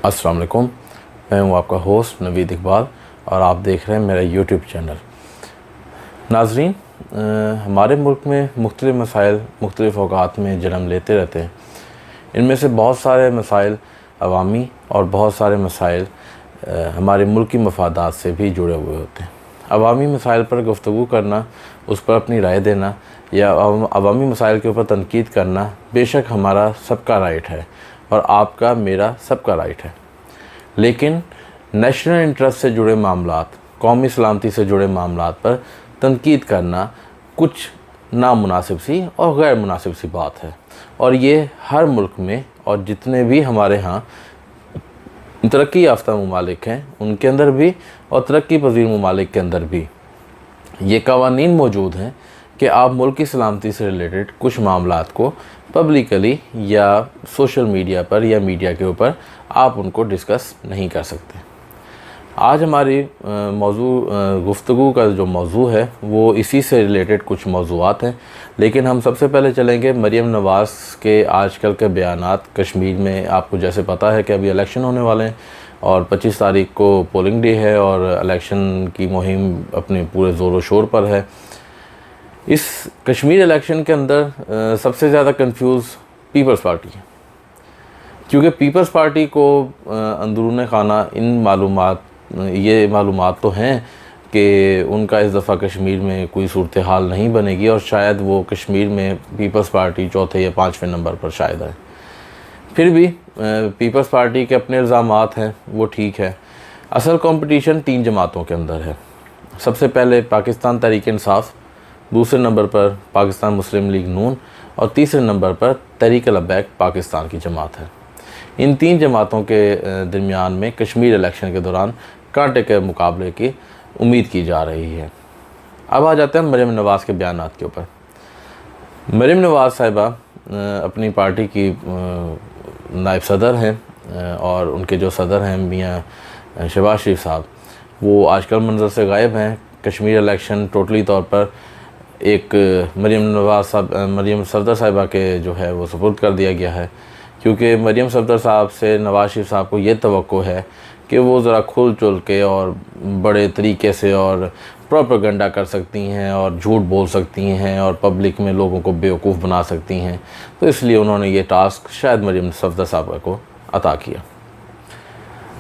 अस्सलाम वालेकुम। मैं हूँ आपका होस्ट नवीद इकबाल और आप देख रहे हैं मेरा यूट्यूब चैनल। नाज़रीन, हमारे मुल्क में मुख्तलिफ़ मसाइल मुख्तलिफ़ औक़ात में जन्म लेते रहते हैं। इनमें से बहुत सारे मसाइल अवामी और बहुत सारे मसाइल हमारे मुल्क की मफादात से भी जुड़े हुए होते हैं। अवामी मसाइल पर गुफ्तगू करना, उस पर अपनी राय देना या अवामी मसाइल के ऊपर तनकीद करना बेशक हमारा सबका राइट है और आपका मेरा सबका राइट है। लेकिन नेशनल इंटरेस्ट से जुड़े मामलात, कौमी सलामती से जुड़े मामलात पर तनकीद करना कुछ नामुनासिब सी और गैर मुनासिब सी बात है। और ये हर मुल्क में और जितने भी हमारे यहाँ तरक्की याफ्ता ममालिक हैं उनके अंदर भी और तरक्की पजीर ममालिक के अंदर भी ये कवानीन मौजूद हैं कि आप मुल्क की सलामती से रिलेटेड कुछ मामलात को पब्लिकली या सोशल मीडिया पर या मीडिया के ऊपर आप उनको डिस्कस नहीं कर सकते। आज हमारी गुफ्तगू का जो मौजू है वो इसी से रिलेटेड कुछ मौजूआत हैं। लेकिन हम सबसे पहले चलेंगे मरीम नवाज़ के आजकल के बयानात। कश्मीर में आपको जैसे पता है कि अभी इलेक्शन होने वाले हैं और 25 तारीख को पोलिंग डे है और इलेक्शन की मुहिम अपने पूरे ज़ोर व शोर पर है। इस कश्मीर इलेक्शन के अंदर सबसे ज़्यादा कंफ्यूज पीपल्स पार्टी है, क्योंकि पीपल्स पार्टी को अंदरूनी खाना ये मालूमात तो हैं कि उनका इस दफ़ा कश्मीर में कोई सूरत हाल नहीं बनेगी और शायद वो कश्मीर में पीपल्स पार्टी चौथे या पाँचवें नंबर पर शायद है। फिर भी पीपल्स पार्टी के अपने इल्ज़ामात हैं, वो ठीक है। असल कंपटीशन 3 जमातों के अंदर है। सबसे पहले पाकिस्तान तहरीक इंसाफ, दूसरे नंबर पर पाकिस्तान मुस्लिम लीग नून और तीसरे नंबर पर तहरीक लब्बैक पाकिस्तान की जमात है। इन 3 जमातों के दरमियान में कश्मीर इलेक्शन के दौरान कांटे के मुकाबले की उम्मीद की जा रही है। अब आ जाते हैं मरीम नवाज़ के बयानात के ऊपर। मरीम नवाज़ साहिबा अपनी पार्टी की नायब सदर हैं और उनके जो सदर हैं मियाँ शहबाज शरीफ साहब, वो आजकल मंजर से गायब हैं। कश्मीर इलेक्शन टोटली तौर पर एक मरीम सफदर साहिबा के जो है वो सुपुर्द कर दिया गया है, क्योंकि मरीम सफदर साहब से नवाज़ शरीफ साहब को ये तवक्को है कि वो ज़रा खुल चुल के और बड़े तरीके से और प्रोपेगेंडा कर सकती हैं और झूठ बोल सकती हैं और पब्लिक में लोगों को बेवकूफ़ बना सकती हैं। तो इसलिए उन्होंने ये टास्क शायद मरीम सफदर साहबा को अता किया।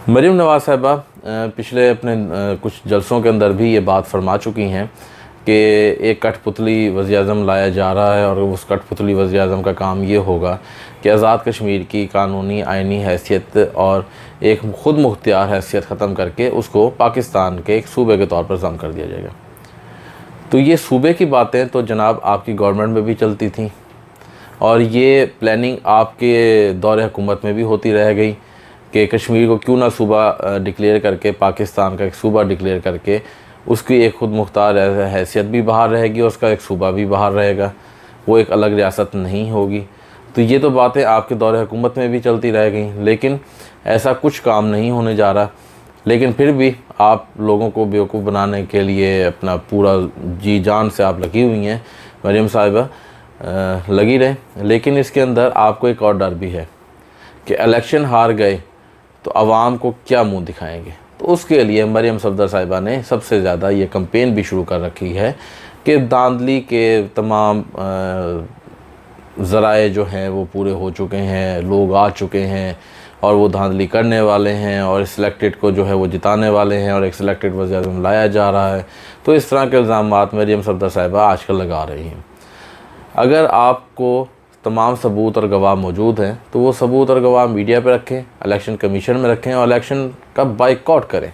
मरीम नवाज़ साहिबा पिछले अपने कुछ जलसों के अंदर भी ये बात फरमा चुकी हैं कि एक कठपुतली वज़ीर-ए-आज़म लाया जा रहा है और उस कठपुतली वज़ीर-ए-आज़म का काम ये होगा कि आज़ाद कश्मीर की कानूनी आइनी हैसियत और एक ख़ुद मुख्तियार हैसियत ख़त्म करके उसको पाकिस्तान के एक सूबे के तौर पर ज़म कर दिया जाएगा। तो ये सूबे की बातें तो जनाब आपकी गवर्नमेंट में भी चलती थी और ये प्लानिंग आपके दौरे हुकूमत में भी होती रह गई कि कश्मीर को क्यों ना सूबा डिक्लेयर करके, पाकिस्तान का एक सूबा डिक्लेयर करके उसकी एक ख़ुद मुख्तार हैसियत भी बाहर रहेगी और उसका एक सूबा भी बाहर रहेगा, वो एक अलग रियासत नहीं होगी। तो ये तो बातें आपके दौरे हुकूमत में भी चलती रह गई, लेकिन ऐसा कुछ काम नहीं होने जा रहा। लेकिन फिर भी आप लोगों को बेवकूफ़ बनाने के लिए अपना पूरा जी जान से आप लगी हुई हैं। मरीम साहिबा लगी रहे, लेकिन इसके अंदर आपको एक और डर भी है कि इलेक्शन हार गए तो आवाम को क्या मुँह दिखाएँगे। तो उसके लिए मरीम सफदर साहिबा ने सबसे ज़्यादा ये कैंपेन भी शुरू कर रखी है कि धांधली के तमाम ज़राए जो हैं वो पूरे हो चुके हैं, लोग आ चुके हैं और वो धांधली करने वाले हैं और सिलेक्टेड को जो है वो जिताने वाले हैं और एक सिलेक्टेड वज़ीर-ए-आज़म लाया जा रहा है। तो इस तरह के इल्ज़ामात मरीम सफदर साहिबा आजकल लगा रही हैं। अगर आपको तमाम सबूत और गवाह मौजूद हैं तो वो सबूत और गवाह मीडिया पे रखें, इलेक्शन कमीशन में रखें और इलेक्शन का बाइकआउट करें।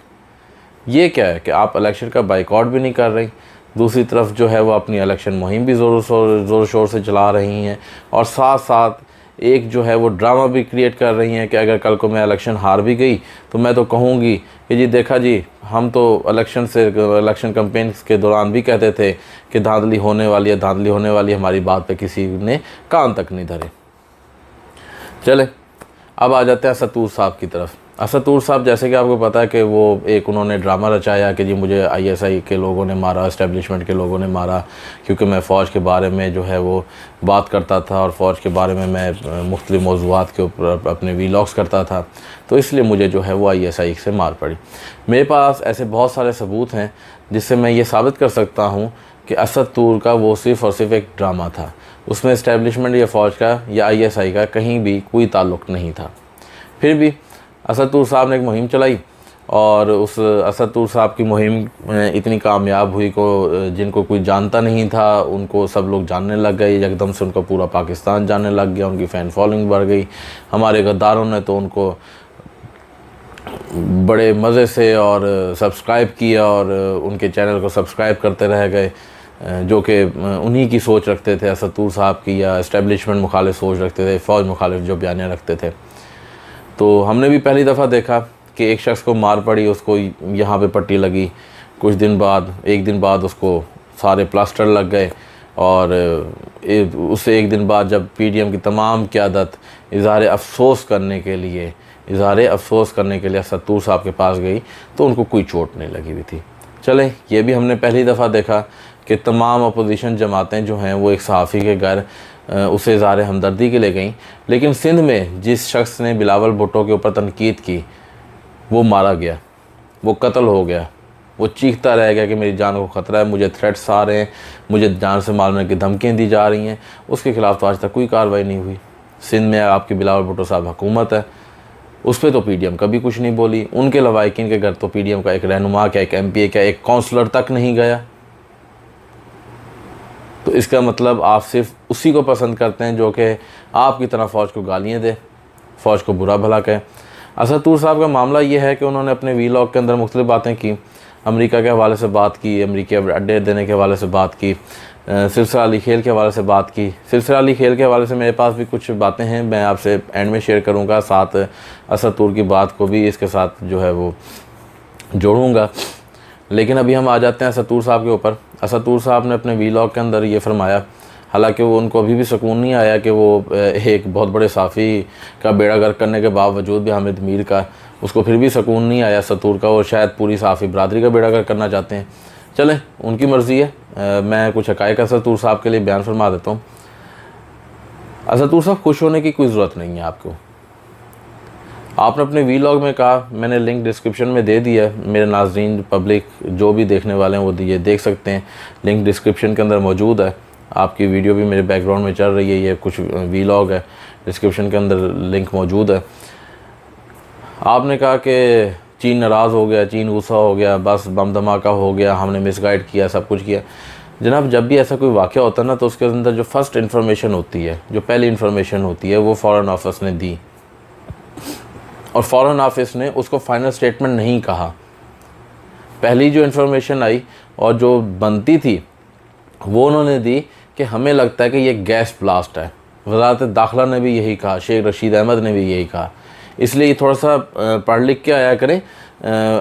ये क्या है कि आप इलेक्शन का बाइकआउट भी नहीं कर रही, दूसरी तरफ जो है वो अपनी इलेक्शन मुहिम भी ज़ोर शोर से चला रही हैं और साथ साथ एक जो है वो ड्रामा भी क्रिएट कर रही हैं कि अगर कल को मैं इलेक्शन हार भी गई तो मैं तो कहूँगी कि जी देखा जी, हम तो इलेक्शन कैंपेन के दौरान भी कहते थे कि धांधली होने वाली है, हमारी बात पे किसी ने कान तक नहीं धरे। चले अब आ जाते हैं सतूर साहब की तरफ। असद तूर साहब, जैसे कि आपको पता है कि वो एक उन्होंने ड्रामा रचाया कि जी मुझे आईएसआई के लोगों ने मारा, इस्टेब्लिशमेंट के लोगों ने मारा, क्योंकि मैं फ़ौज के बारे में जो है वो बात करता था और फ़ौज के बारे में मैं मुख्तलिफ़ मौज़ूआत के ऊपर अपने वीलॉग्स करता था, तो इसलिए मुझे जो है वो आईएसआई से मार पड़ी। मेरे पास ऐसे बहुत सारे सबूत हैं जिससे मैं ये साबित कर सकता हूँ कि असद तूर का वो सिर्फ़ और सिर्फ एक ड्रामा था, उसमें इस्टेब्लिशमेंट या फ़ौज का या आईएसआई का कहीं भी कोई ताल्लुक़ नहीं था। फिर भी असद तूर साहब ने एक मुहिम चलाई और उस असद तूर साहब की मुहिम इतनी कामयाब हुई को जिनको कोई जानता नहीं था उनको सब लोग जानने लग गए, एकदम से उनको पूरा पाकिस्तान जानने लग गया, उनकी फ़ैन फॉलोइंग बढ़ गई। हमारे गद्दारों ने तो उनको बड़े मज़े से और सब्सक्राइब किया और उनके चैनल को सब्सक्राइब करते रह गए, जो कि उन्हीं की सोच रखते थे, असद तूर साहब की या इस्टेब्लिशमेंट मुखालिफ सोच रखते थे, फ़ौज मुखालिफ जो बयानियाँ रखते थे। तो हमने भी पहली दफ़ा देखा कि एक शख्स को मार पड़ी, उसको यहाँ पे पट्टी लगी, कुछ दिन बाद, एक दिन बाद उसको सारे प्लास्टर लग गए और उससे एक दिन बाद जब पीडीएम की तमाम क़यादत इज़हार अफसोस करने के लिए असद तूर साहब के पास गई तो उनको कोई चोट नहीं लगी हुई थी। चलें, ये भी हमने पहली दफ़ा देखा कि तमाम अपोजिशन जमातें जो हैं वो एक सहाफ़ी के घर उसे इज़हार हमदर्दी के लिए गई, लेकिन सिंध में जिस शख्स ने बिलावल भुट्टो के ऊपर तनकीद की वो मारा गया, वो कत्ल हो गया, वो चीखता रह गया कि मेरी जान को ख़तरा है, मुझे थ्रेट्स आ रहे हैं, मुझे जान से मारने की धमकियाँ दी जा रही हैं। उसके ख़िलाफ़ तो आज तक कोई कार्रवाई नहीं हुई। सिंध में आपकी बिलावल भुट्टो साहब हुकूमत है, उस पर तो पीडीएम कभी कुछ नहीं बोली। उनके लवाकिन के घर तो पीडीएम का एक रहनुमा क्या, एक एमपीए क्या, एक काउंसलर तक नहीं गया। तो इसका मतलब आप सिर्फ उसी को पसंद करते हैं जो कि आपकी तरह फ़ौज को गालियाँ दे, फ़ौज को बुरा भला कहे। असद तूर साहब का मामला ये है कि उन्होंने अपने वीलॉग के अंदर मुख्तलिफ़ बातें की, अमेरिका के हवाले से बात की, अमेरिकी अड्डे देने के हवाले से बात की, सिलसिला अली खेल के हवाले से बात की। सिलसिला अली खेल के हवाले से मेरे पास भी कुछ बातें हैं, मैं आपसे एंड में शेयर करूँगा, साथ असद तूर की बात को भी इसके साथ जो है वो जोड़ूँगा। लेकिन अभी हम आ जाते हैं असद तूर साहब के ऊपर। असद तूर साहब ने अपने वीलॉग के अंदर ये फरमाया, हालांकि वो उनको अभी भी सुकून नहीं आया कि वो एक बहुत बड़े साफ़ी का बेड़ा गर्क करने के बावजूद भी हामिद मीर का, उसको फिर भी सुकून नहीं आया असद तूर का, और शायद पूरी साफ़ी बरादरी का बेड़ा गर्क करना चाहते हैं। चलें, उनकी मर्ज़ी है। मैं कुछ हक़ाइक़ असद तूर साहब के लिए बयान फरमा देता हूँ। असद तूर साहब खुश होने की कोई ज़रूरत नहीं है आपको। आपने अपने वीलॉग में कहा, मैंने लिंक डिस्क्रिप्शन में दे दिया है, मेरे नाज़रीन पब्लिक जो भी देखने वाले हैं वो ये देख सकते हैं, लिंक डिस्क्रिप्शन के अंदर मौजूद है। आपकी वीडियो भी मेरे बैकग्राउंड में चल रही है, ये कुछ वीलॉग है, डिस्क्रिप्शन के अंदर लिंक मौजूद है। आपने कहा कि चीन नाराज़ हो गया, चीन गुस्सा हो गया, बस बम धमाका हो गया, हमने मिसगाइड किया, सब कुछ किया। जनाब, जब भी ऐसा कोई वाक़या होता है ना, तो उसके अंदर जो फर्स्ट इन्फॉर्मेशन होती है, जो पहली इन्फॉर्मेशन होती है, वो फ़ॉरेन ऑफिस ने दी, और फ़ॉरेन ऑफिस ने उसको फाइनल स्टेटमेंट नहीं कहा। पहली जो इन्फॉर्मेशन आई और जो बनती थी वो उन्होंने दी कि हमें लगता है कि ये गैस ब्लास्ट है। वज़ारत दाखिला ने भी यही कहा, शेख रशीद अहमद ने भी यही कहा। इसलिए थोड़ा सा पढ़ लिख के आया करें,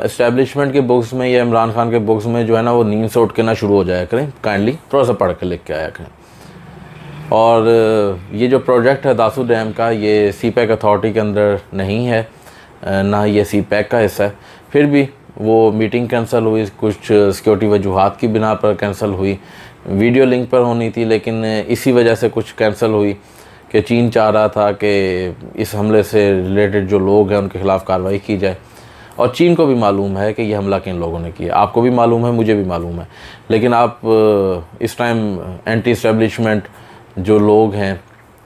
इस्टेब्लिशमेंट के बुक्स में या इमरान खान के बुक्स में जो है ना वो नींद से उठ के ना शुरू हो जाया करें, काइंडली थोड़ा सा पढ़ के लिख के आया करें। और ये जो प्रोजेक्ट है दासू डैम का, ये सीपैक अथॉरिटी के अंदर नहीं है, ना ये सीपैक का हिस्सा है। फिर भी वो मीटिंग कैंसिल हुई, कुछ सिक्योरिटी वजूहात की बिना पर कैंसिल हुई। वीडियो लिंक पर होनी थी, लेकिन इसी वजह से कुछ कैंसिल हुई कि चीन चाह रहा था कि इस हमले से रिलेटेड जो लोग हैं उनके ख़िलाफ़ कार्रवाई की जाए। और चीन को भी मालूम है कि ये हमला किन लोगों ने किया, आपको भी मालूम है, मुझे भी मालूम है। लेकिन आप इस टाइम एंटी इस्टेब्लिशमेंट जो लोग हैं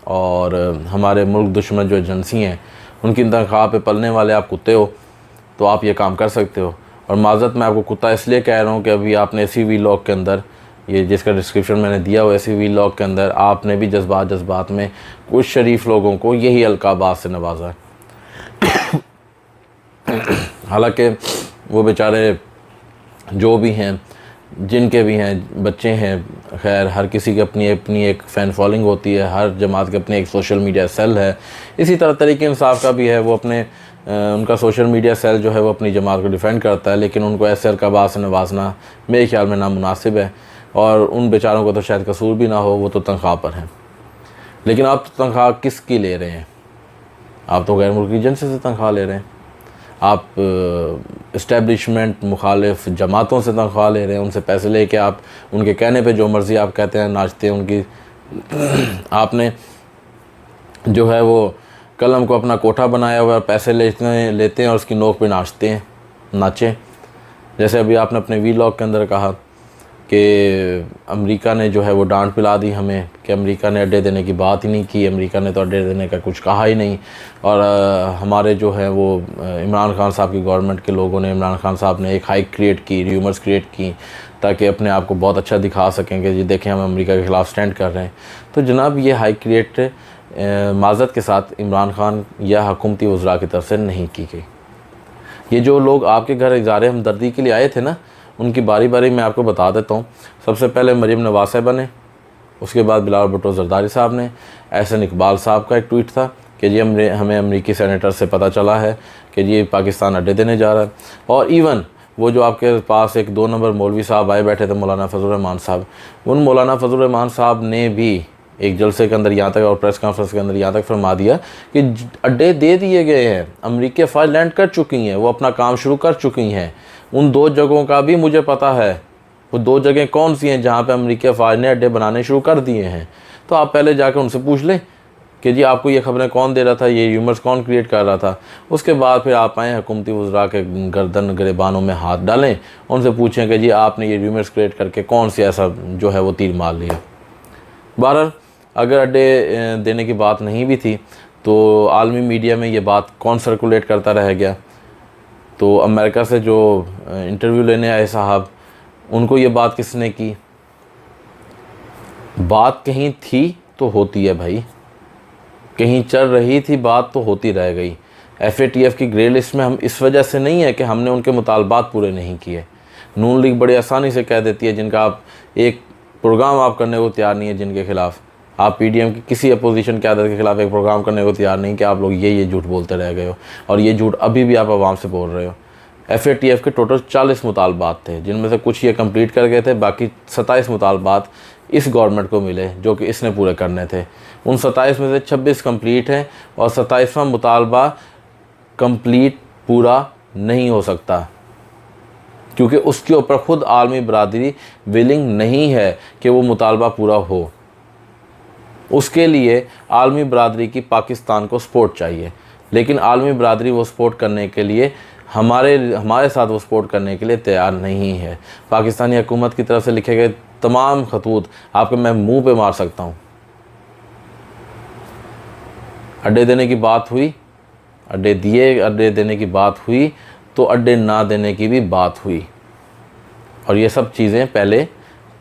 और हमारे मुल्क दुश्मन जो एजेंसी हैं, उनकी तनख्वाह पे पलने वाले आप कुत्ते हो, तो आप ये काम कर सकते हो। और माज़रत मैं आपको कुत्ता इसलिए कह रहा हूँ कि अभी आपने इसी वीलॉग के अंदर, ये जिसका डिस्क्रिप्शन मैंने दिया हुआ इसी वीलॉग के अंदर, आपने भी जज्बात में कुछ शरीफ लोगों को यही अलकाबात से नवाजा है। हालांकि वो बेचारे जो भी हैं, जिनके भी हैं बच्चे हैं, खैर हर किसी की अपनी अपनी एक फ़ैन फॉलोइंग होती है, हर जमात के अपने एक सोशल मीडिया सेल है। इसी तरह तरीके इंसाफ का भी है, वो अपने उनका सोशल मीडिया सेल जो है वो अपनी जमात को डिफेंड करता है, लेकिन उनको ऐसे अलकाबात से नवाजना मेरे ख्याल में नामुनासिब है। और उन बेचारों को तो शायद कसूर भी ना हो, वो तो तनख्वाह पर हैं। लेकिन आप तो तनख्वाह किसकी ले रहे हैं? आप तो गैर मुल्की एजेंसी से तनख्वाह ले रहे हैं। आप इस्टेब्लिशमेंट मुखालिफ जमातों से तनख्वाह ले रहे हैं, उनसे पैसे लेके आप उनके कहने पे जो मर्ज़ी आप कहते हैं नाचते हैं उनकी आपने जो है वो कलम को अपना कोठा बनाया हुआ है, पैसे लेते हैं और उसकी नोक पे नाचें। जैसे अभी आपने अपने वीलॉग के अंदर कहा कि अमेरिका ने जो है वो डांट पिला दी हमें कि अमेरिका ने अड्डे देने की बात ही नहीं की, अमेरिका ने तो अड्डे देने का कुछ कहा ही नहीं। और हमारे जो है वो इमरान खान साहब की गवर्नमेंट के लोगों ने, इमरान खान साहब ने एक हाइक क्रिएट की, र्यूमर्स क्रिएट की ताकि अपने आप को बहुत अच्छा दिखा सकें कि जी देखें हम अमेरिका के ख़िलाफ़ स्टैंड कर रहे हैं। तो जनाब ये हाइक क्रिएट माज़रत के साथ इमरान खान या हुकूमती वज़रा की तरफ से नहीं की गई। ये जो लोग आपके घर इज़हार हमदर्दी के लिए आए थे ना, उनकी बारी बारी मैं आपको बता देता हूँ। सबसे पहले मरीम नवाज़ साहिबा ने, उसके बाद बिलावल भुट्टो ज़रदारी साहब ने, एहसन इकबाल साहब का एक ट्वीट था कि जी हमें अमेरिकी सेनेटर से पता चला है कि जी पाकिस्तान अड्डे देने जा रहा है। और इवन वो जो आपके पास एक 2 नंबर मौलवी साहब आए बैठे थे, मौलाना फजल रहमान साहब, उन मौलाना फजल रहमान साहब ने भी एक जलसे के अंदर यहाँ तक और प्रेस कॉन्फ्रेंस के अंदर यहाँ तक फरमा दिया कि अड्डे दे दिए गए हैं, अमेरिकी फ़ौज लैंड कर चुकी हैं, वो अपना काम शुरू कर चुकी हैं। उन 2 जगहों का भी मुझे पता है, वो 2 जगह कौन सी हैं जहाँ पे अमेरिकी फ़ौज ने अड्डे बनाने शुरू कर दिए हैं। तो आप पहले जाकर उनसे पूछ लें कि जी आपको ये खबरें कौन दे रहा था, ये र्यूमर्स कौन क्रिएट कर रहा था। उसके बाद फिर आप आएँ हुकूमती वज़रा के गर्दन गिरेबानों में हाथ डालें, उनसे पूछें कि जी आपने ये र्यूमर्स क्रिएट करके कौन सी ऐसा जो है वो तीर मार लिया। बहरहाल अगर अड्डे देने की बात नहीं भी थी तो आलमी मीडिया में ये बात कौन सर्कुलेट करता रह गया। तो अमेरिका से जो इंटरव्यू लेने आए साहब, उनको ये बात किसने की? बात कहीं थी तो होती है भाई, कहीं चल रही थी बात तो होती रह गई। FATF की ग्रे लिस्ट में हम इस वजह से नहीं है कि हमने उनके मुतालबात पूरे नहीं किए। नून लीग बड़ी आसानी से कह देती है जिनका आप एक प्रोग्राम आप करने को तैयार नहीं है, जिनके खिलाफ आप PDM की किसी अपोजिशन क़यादत के खिलाफ एक प्रोग्राम करने को तैयार नहीं कि आप लोग ये झूठ बोलते रह गए हो, और ये झूठ अभी भी आप आवाम से बोल रहे हो। FATF के टोटल 40 मुतालबात थे, जिनमें से कुछ ये कंप्लीट कर गए थे, बाकी 27 मुतालबात इस गवर्नमेंट को मिले जो कि इसने पूरे करने थे। उन 27 में से 26 कंप्लीट हैं और 27वां मुतालबा कंप्लीट पूरा नहीं हो सकता क्योंकि उसके ऊपर ख़ुद आलमी बरादरी विलिंग नहीं है कि वो मुतालबा पूरा हो। उसके लिए आलमी बरादरी की पाकिस्तान को सपोर्ट चाहिए, लेकिन आलमी बरादरी वो सपोर्ट करने के लिए हमारे साथ वो सपोर्ट करने के लिए तैयार नहीं है। पाकिस्तानी हुकूमत की तरफ से लिखे गए तमाम खतूत आपके मैं मुंह पे मार सकता हूँ। अड्डे देने की बात हुई, अड्डे दिए, अड्डे देने की बात हुई तो अड्डे ना देने की भी बात हुई, और ये सब चीज़ें पहले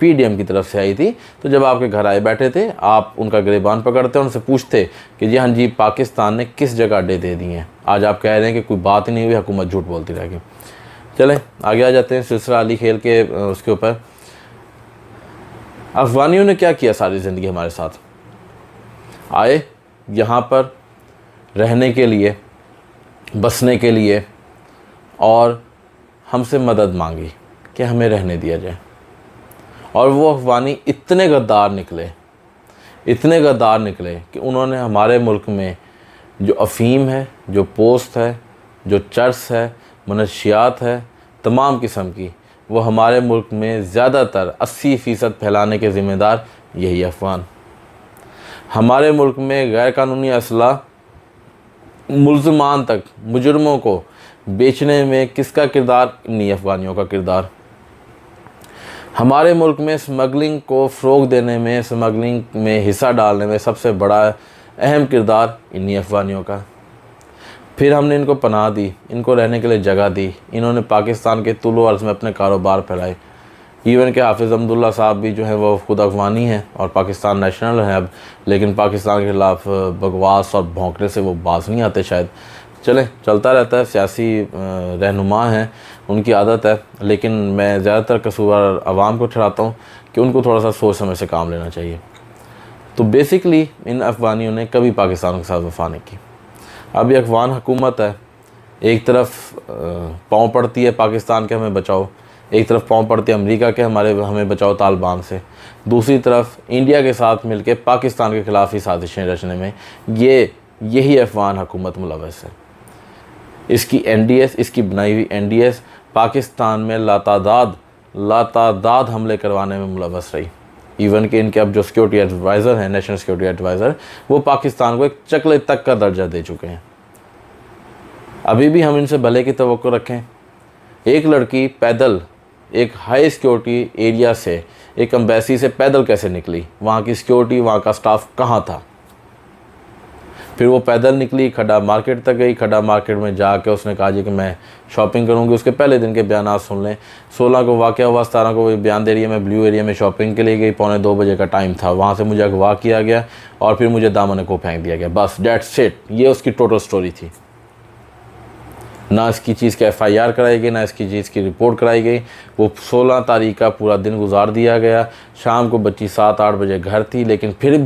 PDM की तरफ से आई थी। तो जब आपके घर आए बैठे थे, आप उनका गिरेबान पकड़ते उनसे पूछते कि जी हाँ जी पाकिस्तान ने किस जगह अड्डे दे दिए हैं। आज आप कह रहे हैं कि कोई बात ही नहीं हुई, हुकूमत झूठ बोलती रह गई। चलें आगे आ जाते हैं सिलसिला अली खेल के उसके ऊपर। अफ़गानियों ने क्या किया सारी ज़िंदगी हमारे साथ? आए यहाँ पर रहने के लिए, बसने के लिए, और हमसे मदद मांगी कि हमें रहने दिया जाए। और वो अफ़गानी इतने गद्दार निकले कि उन्होंने हमारे मुल्क में जो अफ़ीम है, जो पोस्त है, जो चर्स है, मनशियात है तमाम किस्म की, वो हमारे मुल्क में ज़्यादातर 80% फैलाने के ज़िम्मेदार यही अफ़गान। हमारे मुल्क में गैर कानूनी असला मुल्ज़मान तक, मुजरमों को बेचने में किसका किरदार? इन्हीं अफ़गानियों का किरदार। हमारे मुल्क में स्मगलिंग को फ़रोग़ देने में, स्मगलिंग में हिस्सा डालने में सबसे बड़ा अहम किरदार इन्हीं अफ़गानियों का। फिर हमने इनको पनाह दी, इनको रहने के लिए जगह दी, इन्होंने पाकिस्तान के तुलो अर्ज़ में अपने कारोबार फैलाए। इवन के हाफिज़ अब्दुल्ला साहब भी जो है वो खुद अफ़गानी हैं और पाकिस्तान नेशनल हैं अब, लेकिन पाकिस्तान के ख़िलाफ़ बकवास और भौंकने से वो बाज़ नहीं आते शायद। चलें, चलता रहता है, सियासी रहनुमा हैं, उनकी आदत है, लेकिन मैं ज़्यादातर कसूरवार आवाम को ठहराता हूँ कि उनको थोड़ा सा सोच समझ से काम लेना चाहिए। तो बेसिकली इन अफ़गानियों ने कभी पाकिस्तान के साथ वफ़ा नहीं की। अब ये अफ़गान हुकूमत है, एक तरफ पाँव पड़ती है पाकिस्तान के हमें बचाओ, एक तरफ पाँव पड़ती है अमेरिका के हमें बचाओ तालिबान से, दूसरी तरफ इंडिया के साथ मिलकर पाकिस्तान के ख़िलाफ़ ही साजिशें रचने में यही अफ़गान हुकूमत मुलव्वस है। इसकी NDS, इसकी बनाई हुई NDS पाकिस्तान में लातादाद हमले करवाने में मुलव्वस रही। इवन कि इनके अब जो सिक्योरिटी एडवाइज़र हैं, नेशनल सिक्योरिटी एडवाइज़र, वो पाकिस्तान को एक चकले तक का दर्जा दे चुके हैं। अभी भी हम इनसे भले की तवक्को रखें। एक लड़की पैदल एक हाई सिक्योरिटी एरिया से, एक एम्बेसी से पैदल कैसे निकली? वहाँ की सिक्योरिटी, वहाँ का स्टाफ कहाँ था? फिर वो पैदल निकली, खड्डा मार्केट तक गई। खड्डा मार्केट में जाके उसने कहा जी कि मैं शॉपिंग करूँगी। उसके पहले दिन के बयान सुन लें। 16 को वाक़या हुआ, 17 को वो बयान दे रही है मैं ब्लू एरिया में शॉपिंग के लिए गई, 1:45 बजे का टाइम था। वहाँ से मुझे अगवा किया गया और फिर मुझे दामन को फेंक दिया गया। बस डेट्स इट। ये उसकी टोटल स्टोरी थी। ना इसकी चीज़ की FIR कराई गई, ना इसकी चीज़ की रिपोर्ट कराई गई। वो 16 तारीख का पूरा दिन गुजार दिया गया। शाम को बच्ची 7-8 बजे घर थी, लेकिन फिर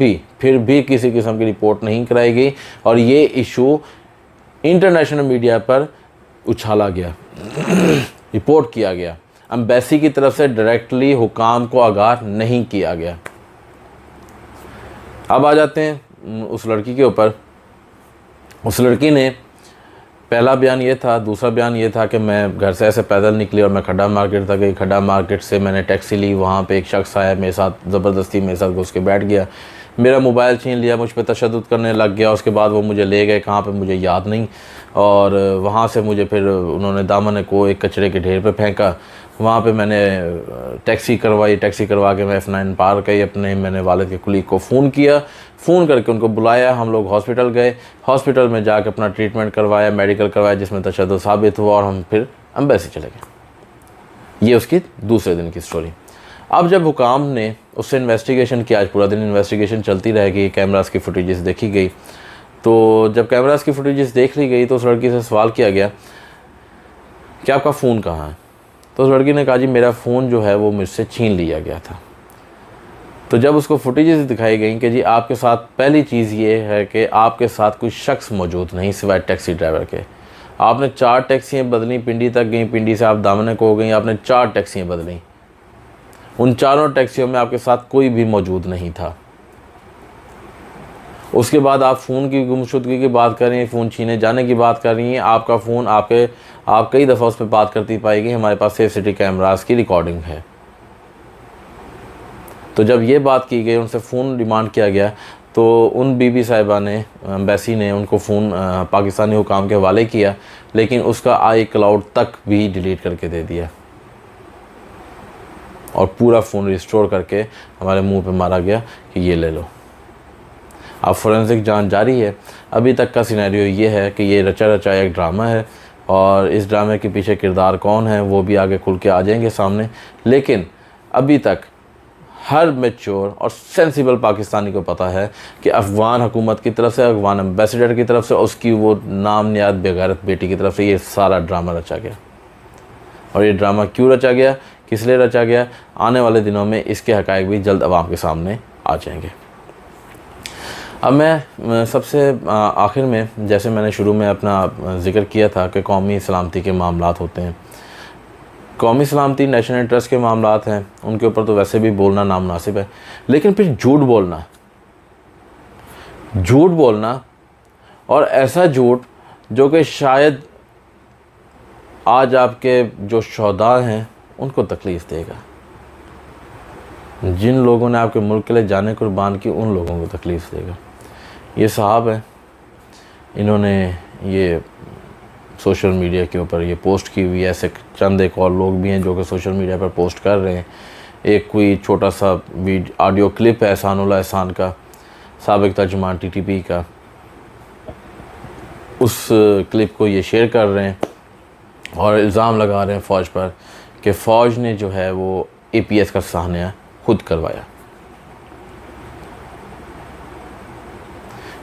भी किसी किस्म की रिपोर्ट नहीं कराई गई और ये इशू इंटरनेशनल मीडिया पर उछाला गया, रिपोर्ट किया गया। एम्बेसी की तरफ से डायरेक्टली हुकाम को आगाह नहीं किया गया। अब आ जाते हैं उस लड़की के ऊपर। उस लड़की ने पहला बयान ये था, दूसरा बयान ये था कि मैं घर से ऐसे पैदल निकली और मैं खड्डा मार्केट तक गई। खड्डा मार्केट से मैंने टैक्सी ली। वहाँ पे एक शख्स आया, मेरे साथ ज़बरदस्ती मेरे साथ घुस के बैठ गया, मेरा मोबाइल छीन लिया, मुझ पर तशद्दुद करने लग गया। उसके बाद वो मुझे ले गए कहाँ पे मुझे याद नहीं, और वहाँ से मुझे फिर उन्होंने दामन को एक कचरे के ढेर पे फेंका। वहाँ पे मैंने टैक्सी करवाई। टैक्सी करवा के मैं F9 पार गई। मैंने वालिद के कुलीग को फ़ोन किया, फ़ोन करके उनको बुलाया। हम लोग हॉस्पिटल गए। हॉस्पिटल में जाकर अपना ट्रीटमेंट करवाया, मेडिकल करवाया, जिसमें तशद्दुद साबित हुआ और हम फिर एम्बेसी चले गए। ये उसकी दूसरे दिन की स्टोरी। अब जब हुकाम ने उससे इन्वेस्टिगेशन किया, आज पूरा दिन इन्वेस्टिगेशन चलती रहेगी, कैमरास की फुटेजेस देखी गई। तो जब कैमरास की फुटेजेस देख ली गई तो उस लड़की से सवाल किया गया कि आपका फ़ोन कहाँ है? तो उस लड़की ने कहा जी मेरा फ़ोन जो है वो मुझसे छीन लिया गया था। तो जब उसको फुटेजेस दिखाई गई कि जी आपके साथ पहली चीज़ ये है कि आपके साथ कोई शख्स मौजूद नहीं सिवाय टैक्सी ड्राइवर के। आपने 4 टैक्सियाँ बदली, पिंडी तक गई, पिंडी से आप दामन को हो गई, आपने 4 टैक्सियाँ बदली। उन चारों टैक्सियों में आपके साथ कोई भी मौजूद नहीं था। उसके बाद आप फ़ोन की गुमशुदगी की बात कर रही हैं, फ़ोन छीने जाने की बात कर रही हैं। आपका फ़ोन आप कई दफ़ा उस पर बात करती पाएगी, हमारे पास सेफ सिटी कैमरास की रिकॉर्डिंग है। तो जब ये बात की गई, उनसे फ़ोन डिमांड किया गया, तो उन बीबी साहिबा ने, एम्बेसी ने उनको फ़ोन पाकिस्तानी हुकाम के हवाले किया, लेकिन उसका iCloud तक भी डिलीट करके दे दिया और पूरा फ़ोन रिस्टोर करके हमारे मुंह पे मारा गया कि ये ले लो। अब फोरेंसिक जांच जारी है। अभी तक का सिनेरियो ये है कि ये रचा रचाया एक ड्रामा है और इस ड्रामे के पीछे किरदार कौन है वो भी आगे खुल के आ जाएंगे सामने। लेकिन अभी तक हर मैच्योर और सेंसिबल पाकिस्तानी को पता है कि अफ़गान हुकूमत की तरफ से, अफ़गान एम्बेसडर की तरफ से, उसकी वो नाम नियाद बेगैरत बेटी की तरफ से ये सारा ड्रामा रचा गया। और ये ड्रामा क्यों रचा गया, किस लिए रचा गया, आने वाले दिनों में इसके हक़ाइक़ भी जल्द आवाम के सामने आ जाएंगे। अब मैं सबसे आखिर में, जैसे मैंने शुरू में अपना ज़िक्र किया था कि कौमी सलामती के मामलात होते हैं, कौमी सलामती नेशनल इंटरेस्ट के मामलात हैं, उनके ऊपर तो वैसे भी बोलना नामुनासिब है। लेकिन फिर झूठ बोलना और ऐसा झूठ जो कि शायद आज आपके जो शोहदा हैं उनको तकलीफ़ देगा, जिन लोगों ने आपके मुल्क के लिए जाने कुर्बान की उन लोगों को तकलीफ़ देगा। ये साहब हैं, इन्होंने ये सोशल मीडिया के ऊपर ये पोस्ट की हुई है। ऐसे चंद एक और लोग भी हैं जो कि सोशल मीडिया पर पोस्ट कर रहे हैं। एक कोई छोटा सा ऑडियो क्लिप है एहसानुल्लाह एहसान का, साबिक तर्जुमान TTP का, उस क्लिप को ये शेयर कर रहे हैं और इल्ज़ाम लगा रहे हैं फ़ौज पर कि फ़ौज ने जो है वो APS का साहनिया खुद करवाया।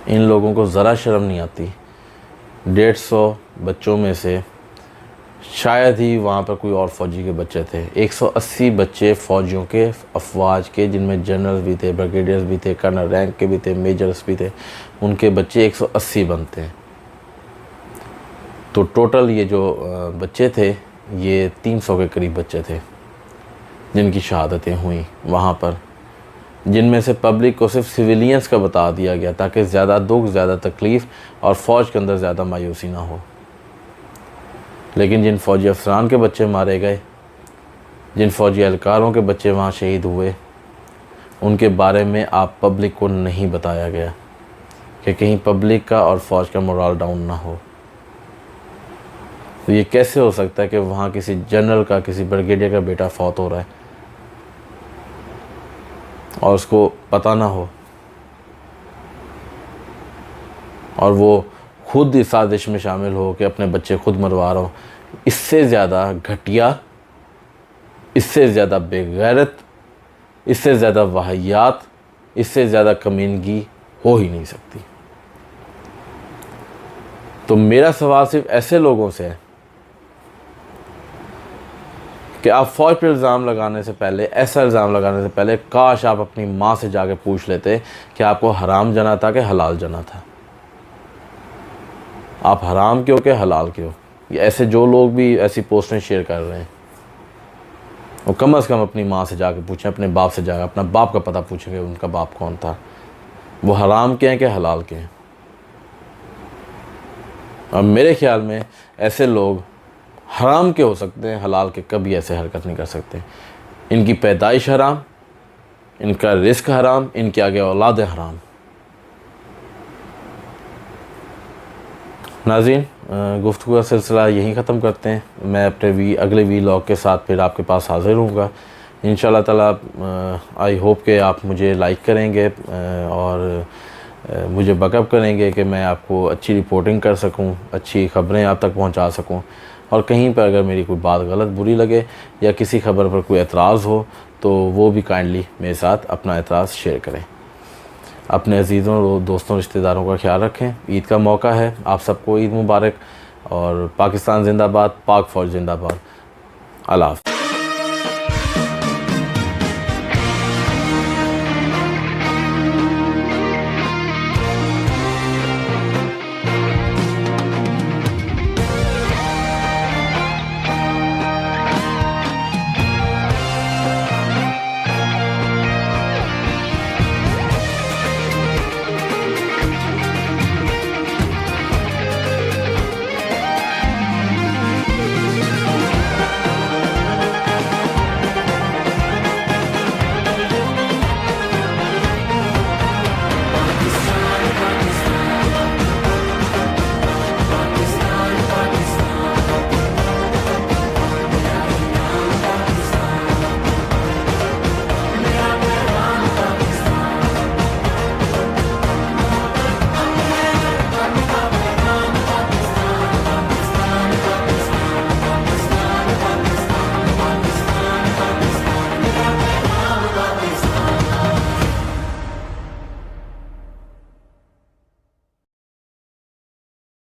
इन लोगों को ज़रा शर्म नहीं आती। 150 बच्चों में से शायद ही वहाँ पर कोई और फ़ौजी के बच्चे थे। 180 बच्चे फ़ौजियों के, अफवाज के, जिनमें जनरल्स भी थे, ब्रिगेडियर्स भी थे, कर्नल रैंक के भी थे, मेजर्स भी थे, उनके बच्चे 180 बनते हैं। तो टोटल ये जो बच्चे थे ये 300 के करीब बच्चे थे जिनकी शहादतें हुई वहाँ पर, जिनमें से पब्लिक को सिर्फ सिविलियंस का बता दिया गया ताकि ज़्यादा दुख, ज़्यादा तकलीफ़ और फ़ौज के अंदर ज़्यादा मायूसी ना हो। लेकिन जिन फ़ौजी अफसरान के बच्चे मारे गए, जिन फ़ौजी एहलकारों के बच्चे वहाँ शहीद हुए, उनके बारे में आप पब्लिक को नहीं बताया गया कि कहीं पब्लिक का और फ़ौज का मोराल डाउन ना हो। तो ये कैसे हो सकता है कि वहाँ किसी जनरल का, किसी ब्रिगेडियर का बेटा फौत हो रहा है और उसको पता ना हो, और वो खुद इस साजिश में शामिल हो कि अपने बच्चे खुद मरवा रहा हो। इससे ज़्यादा घटिया, इससे ज़्यादा बेगैरत, इससे ज़्यादा वाहियात, इससे ज़्यादा कमीनगी हो ही नहीं सकती। तो मेरा सवाल सिर्फ ऐसे लोगों से है कि आप फ़ौज पर इल्ज़ाम लगाने से पहले, ऐसा इल्ज़ाम लगाने से पहले, काश आप अपनी माँ से जाके पूछ लेते कि आपको हराम जना था कि हलाल जना था। आप हराम क्यों कि हलाल क्यों? ये ऐसे जो लोग भी ऐसी पोस्टें शेयर कर रहे हैं, वो कम से कम अपनी माँ से जाके पूछें, अपने बाप से जाकर अपना बाप का पता पूछेंगे उनका बाप कौन था, वो हराम के हैं कि हलाल के हैं। और मेरे ख्याल में ऐसे लोग हराम के हो सकते हैं, हलाल के कभी ऐसे हरकत नहीं कर सकते। इनकी पैदाइश हराम, इनका रिस्क हराम, इनके आगे औलाद हराम। नाज़रीन, गुफ्तगू का सिलसिला यहीं ख़त्म करते हैं। मैं अपने अगले वीलॉग के साथ फिर आपके पास हाज़िर होऊंगा इंशाल्लाह ताला। आई होप कि आप मुझे लाइक करेंगे और मुझे बैकअप करेंगे कि मैं आपको अच्छी रिपोर्टिंग कर सकूं, अच्छी ख़बरें आप तक पहुंचा सकूं। और कहीं पर अगर मेरी कोई बात गलत बुरी लगे या किसी खबर पर कोई एतराज़ हो तो वो भी काइंडली मेरे साथ अपना एतराज़ शेयर करें। अपने अजीज़ों, दोस्तों, रिश्तेदारों का ख्याल रखें। ईद का मौका है, आप सबको ईद मुबारक। और पाकिस्तान ज़िंदाबाद, पाक फ़ौज ज़िंदाबाद। अल्लाह हाफ़िज़।